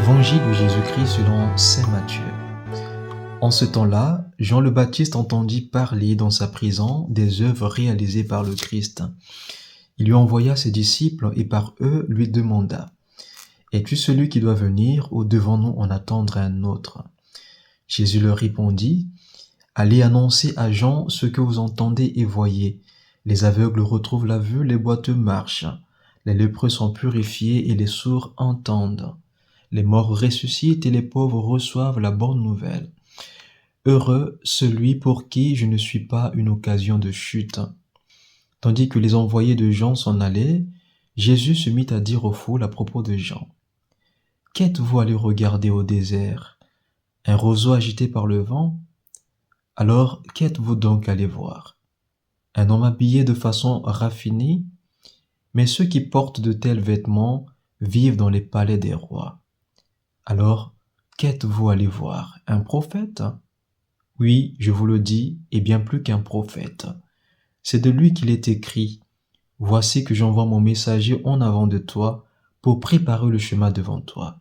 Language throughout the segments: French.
Évangile de Jésus-Christ selon saint Matthieu. En ce temps-là, Jean le Baptiste entendit parler dans sa prison des œuvres réalisées par le Christ. Il lui envoya ses disciples et par eux lui demanda : « Es-tu celui qui doit venir ou devons-nous en attendre un autre ?» Jésus leur répondit : « Allez annoncer à Jean ce que vous entendez et voyez. Les aveugles retrouvent la vue, les boiteux marchent. Les lépreux sont purifiés et les sourds entendent. Les morts ressuscitent et les pauvres reçoivent la bonne nouvelle. Heureux celui pour qui je ne suis pas une occasion de chute. » Tandis que les envoyés de Jean s'en allaient, Jésus se mit à dire aux foules à propos de Jean : « Qu'êtes-vous allés regarder au désert ? Un roseau agité par le vent ? Alors qu'êtes-vous donc allés voir ? Un homme habillé de façon raffinée ? Mais ceux qui portent de tels vêtements vivent dans les palais des rois. Alors, qu'êtes-vous allés voir ? Un prophète ? Oui, je vous le dis, et bien plus qu'un prophète. C'est de lui qu'il est écrit : « Voici que j'envoie mon messager en avant de toi pour préparer le chemin devant toi. »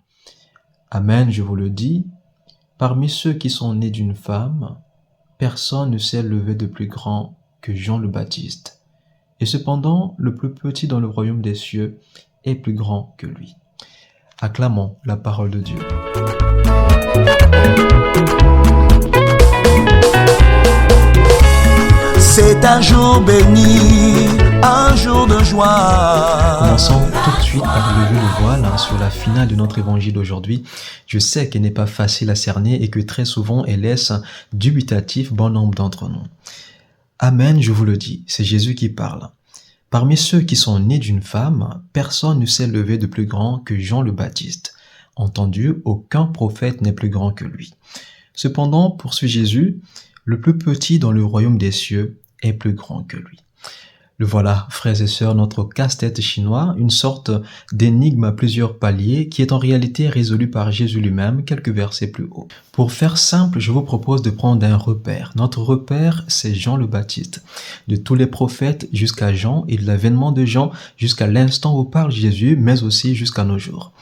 Amen, je vous le dis, parmi ceux qui sont nés d'une femme, personne ne s'est levé de plus grand que Jean le Baptiste. Et cependant, le plus petit dans le royaume des cieux est plus grand que lui. Acclamons la parole de Dieu. C'est un jour béni, un jour de joie. Commençons tout de suite par lever le voile sur la finale de notre évangile d'aujourd'hui. Je sais qu'elle n'est pas facile à cerner et que très souvent elle laisse dubitatif bon nombre d'entre nous. Amen, je vous le dis, c'est Jésus qui parle. Parmi ceux qui sont nés d'une femme, personne ne s'est levé de plus grand que Jean le Baptiste. Entendu, aucun prophète n'est plus grand que lui. Cependant, poursuit Jésus, le plus petit dans le royaume des cieux est plus grand que lui. Le voilà, frères et sœurs, notre casse-tête chinois, une sorte d'énigme à plusieurs paliers qui est en réalité résolue par Jésus lui-même quelques versets plus haut. Pour faire simple, je vous propose de prendre un repère. Notre repère, c'est Jean le Baptiste. De tous les prophètes jusqu'à Jean et de l'avènement de Jean jusqu'à l'instant où parle Jésus, mais aussi jusqu'à nos jours.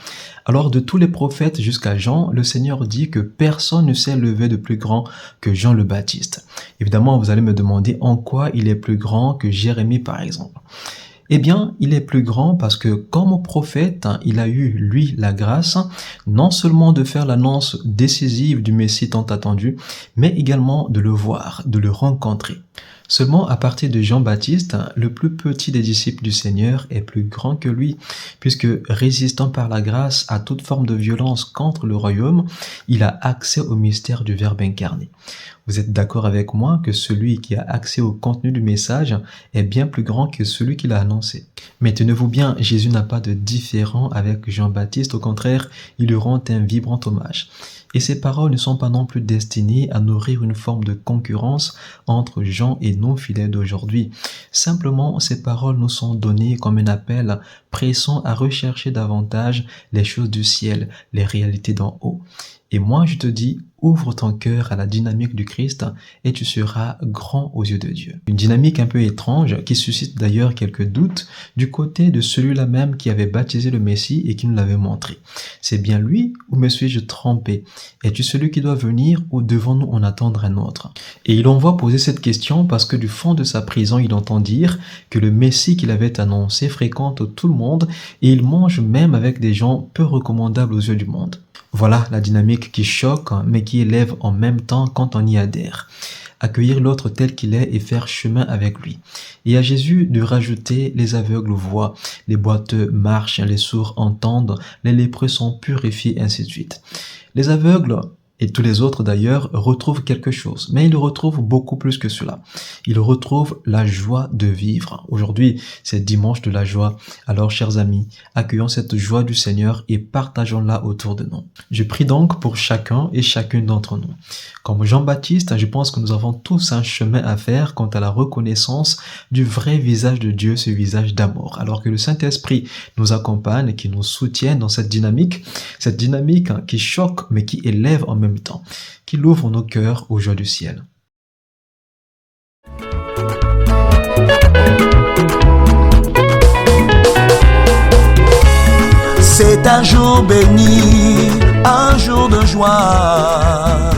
Alors, de tous les prophètes jusqu'à Jean, le Seigneur dit que personne ne s'est levé de plus grand que Jean le Baptiste. Évidemment, vous allez me demander en quoi il est plus grand que Jérémie, par exemple. Eh bien, il est plus grand parce que, comme prophète, il a eu, lui, la grâce, non seulement de faire l'annonce décisive du Messie tant attendu, mais également de le voir, de le rencontrer. Seulement, à partir de Jean-Baptiste, le plus petit des disciples du Seigneur est plus grand que lui, puisque résistant par la grâce à toute forme de violence contre le royaume, il a accès au mystère du Verbe incarné. Vous êtes d'accord avec moi que celui qui a accès au contenu du message est bien plus grand que celui qui l'a annoncé. Mais tenez-vous bien, Jésus n'a pas de différend avec Jean-Baptiste, au contraire, il lui rend un vibrant hommage. Et ces paroles ne sont pas non plus destinées à nourrir une forme de concurrence entre Jean et nos fidèles d'aujourd'hui. Simplement, ces paroles nous sont données comme un appel pressant à rechercher davantage les choses du ciel, les réalités d'en haut. Et moi, je te dis, ouvre ton cœur à la dynamique du Christ et tu seras grand aux yeux de Dieu. Une dynamique un peu étrange qui suscite d'ailleurs quelques doutes du côté de celui-là même qui avait baptisé le Messie et qui nous l'avait montré. C'est bien lui ou me suis-je trompé ? Es-tu celui qui doit venir ou devons-nous en attendre un autre ? Et il envoie poser cette question parce que du fond de sa prison, il entend dire que le Messie qu'il avait annoncé fréquente tout le monde et il mange même avec des gens peu recommandables aux yeux du monde. Voilà la dynamique qui choque, mais qui élève en même temps quand on y adhère. Accueillir l'autre tel qu'il est et faire chemin avec lui. Et à Jésus de rajouter : les aveugles voient, les boiteux marchent, les sourds entendent, les lépreux sont purifiés, ainsi de suite. Les aveugles, et tous les autres d'ailleurs, retrouvent quelque chose. Mais ils retrouvent beaucoup plus que cela. Ils retrouvent la joie de vivre. Aujourd'hui, c'est dimanche de la joie. Alors, chers amis, accueillons cette joie du Seigneur et partageons-la autour de nous. Je prie donc pour chacun et chacune d'entre nous. Comme Jean-Baptiste, je pense que nous avons tous un chemin à faire quant à la reconnaissance du vrai visage de Dieu, ce visage d'amour. Alors que le Saint-Esprit nous accompagne, qui nous soutient dans cette dynamique qui choque mais qui élève en même temps, qu'il ouvre nos cœurs aux joies du ciel. C'est un jour béni, un jour de joie.